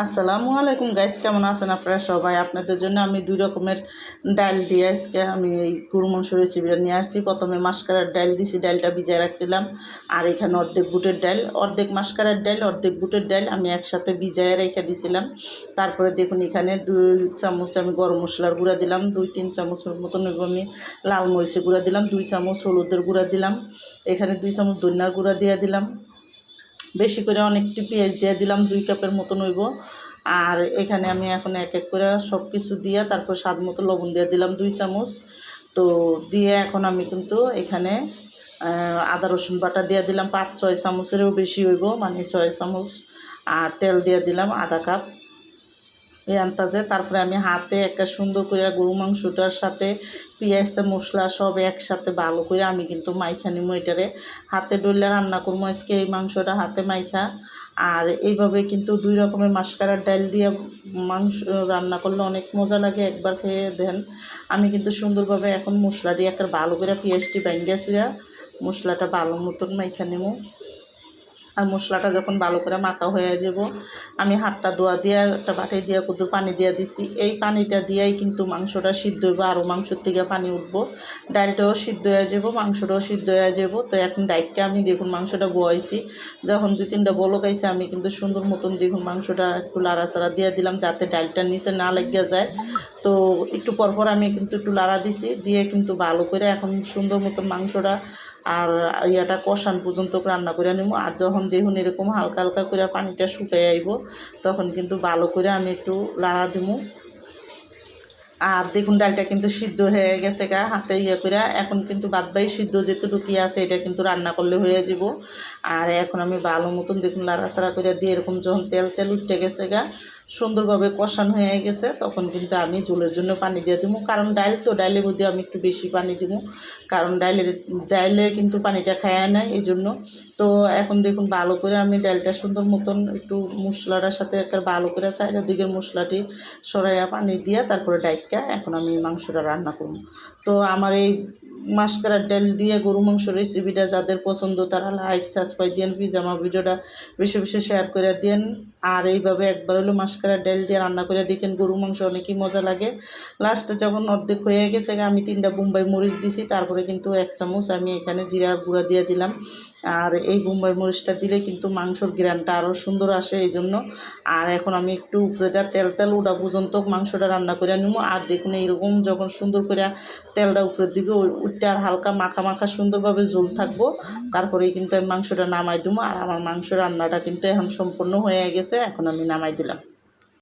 আসসালামু আলাইকুম গাইস, কেমন আছেন আপনারা সবাই? আপনাদের জন্য আমি দুই রকমের ডাল দিয়ে আজকে আমি এই গরু মাংস রেসিপিটা নিয়ে আসছি। প্রথমে মাসকারার ডাল দিছি, ডালটা ভিজিয়ে রাখছিলাম। আর এখানে অর্ধেক বুটের ডাল, অর্ধেক মাসকারার ডাল, অর্ধেক বুটের ডাল আমি একসাথে ভিজিয়ে রেখে দিয়েছিলাম। তারপরে দেখুন এখানে 2 চামচ আমি গরম মশলার গুঁড়া দিলাম, 2-3 চামচের মতন আমি লাল মরিচের গুঁড়া দিলাম, 2 চামচ হলুদের গুঁড়া দিলাম, এখানে 2 চামচ ধনিয়ার গুঁড়া দিয়ে দিলাম, বেশি করে অনেকটি পেঁয়াজ দিয়ে দিলাম, 2 কাপের মতন হইব। আর এখানে আমি এখন এক এক করে সব কিছু দিয়ে তারপর স্বাদ মতো লবণ দিয়ে দিলাম 2 চামচ। তো দিয়ে এখন আমি কিন্তু এখানে আদা রসুন বাটা দিয়ে দিলাম 5-6 চামচেরও বেশি হইব, মানে 6 চামচ। আর তেল দিয়ে দিলাম আধা কাপ এই আন্দাজে। তারপরে আমি হাতে একটা সুন্দর করে গরু মাংসটার সাথে পেঁয়াজ মশলা সব একসাথে ভালো করে আমি কিন্তু মাইখা নিমো। এটারে হাতে ডলে রান্না করবো আজকে এই মাংসটা হাতে মাইখা। আর এইভাবে কিন্তু 2 রকমের মাসকারার ডাল দিয়ে মাংস রান্না করলে অনেক মজা লাগে, একবার খেয়ে দেন। আমি কিন্তু সুন্দরভাবে এখন মশলা দিয়ে একটা ভালো করে পেঁয়াজটি বাইঙ্গা চুড়া মশলাটা ভালো মতন মাইখা নেবো। আর মশলাটা যখন ভালো করে মাখা হয়ে যাব, আমি হাতটা ধোয়া দিয়ে একটা বাটি দিয়ে কত পানি দিয়ে দিছি। এই পানিটা দিয়েই কিন্তু মাংসটা সিদ্ধ হইব, আরও মাংসর থেকে পানি উঠবো, ডালটাও সিদ্ধ হয়ে যাব, মাংসটাও সিদ্ধ হয়ে যাব। তো এখন ডাইটকে আমি দেখুন মাংসটা বয়েছি, যখন 2-3টা বলক আইছে আমি কিন্তু সুন্দর মতন দেখুন মাংসটা একটু লাড়াচাড়া দিয়ে দিলাম যাতে ডালটা নিচে না লেগে যায়। তো একটু পরপর আমি কিন্তু একটু লাড়া দিছি, দিয়ে কিন্তু ভালো করে এখন সুন্দর মতন মাংসটা আর ইয়াটা কষান পর্যন্ত রান্না করে নেব। আর যখন দেখুন এরকম হালকা হালকা করে পানিটা শুকিয়ে আইব, তখন কিন্তু ভালো করে আমি একটু লাড়া দিব। আর দেখুন ডালটা কিন্তু সিদ্ধ হয়ে গেছে গা হাতে করে। এখন কিন্তু বাদবাকি সিদ্ধ যেটুকু আছে এটা কিন্তু রান্না করলে হয়ে যাব। আর এখন আমি ভালো মতন দেখুন লাড়াচাড়া করে দিয়ে এরকম যখন তেল তেল উঠে গেছে গা, সুন্দরভাবে কষানো হয়ে গেছে, তখন কিন্তু আমি ঝোলের জন্য পানি দিয়ে দেবো। কারণ ডাল তো ডালের মধ্যে আমি একটু বেশি পানি দেবো, কারণ ডালে কিন্তু পানিটা খায় না এই জন্য। তো এখন দেখুন ভালো করে আমি ডালটা সুন্দর মতন একটু মশলাটার সাথে একটা ভালো করে চারিদিকের মশলাটি সরাইয়া পানি দিয়ে তারপরে ডাইকা এখন আমি মাংসটা রান্না করব। তো আমার এই মাসকারার ডাল দিয়ে গরু মাংস রেসিপিটা যাদের পছন্দ তারা লাইক সাবস্ক্রাইব দিন, প্লিজ আমার ভিডিওটা বেশি বেশি শেয়ার করে দিন। আর এইভাবে একবার হলো মাসকারার ডাল দিয়ে রান্না করে দেখেন, গরু মাংস অনেকই মজা লাগে। লাস্টে যখন অর্ধেক হয়ে গেছে আমি 3টা বোম্বাই মরিচ দিছি, তারপরে কিন্তু 1 চামচ আমি এখানে জিরার গুঁড়া দিয়ে দিলাম। আর এই বোম্বাই মরিচটা দিলে কিন্তু মাংসর গ্রানটা আরও সুন্দর আসে এই জন্য। আর এখন আমি একটু উপরে দেওয়া তেল তেল ওটা পর্যন্ত মাংসটা রান্না করে নেবো। আর দেখুন এইরকম যখন সুন্দর করে তেলটা উপরের দিকে উঠতে আর হালকা মাখা মাখা সুন্দরভাবে ঝোল থাকবো, তারপরেই কিন্তু আমি মাংসটা নামাই দেবো। আর আমার মাংস রান্নাটা কিন্তু এখন সম্পূর্ণ হয়ে গেছে, এখন আমি নামাই দিলাম।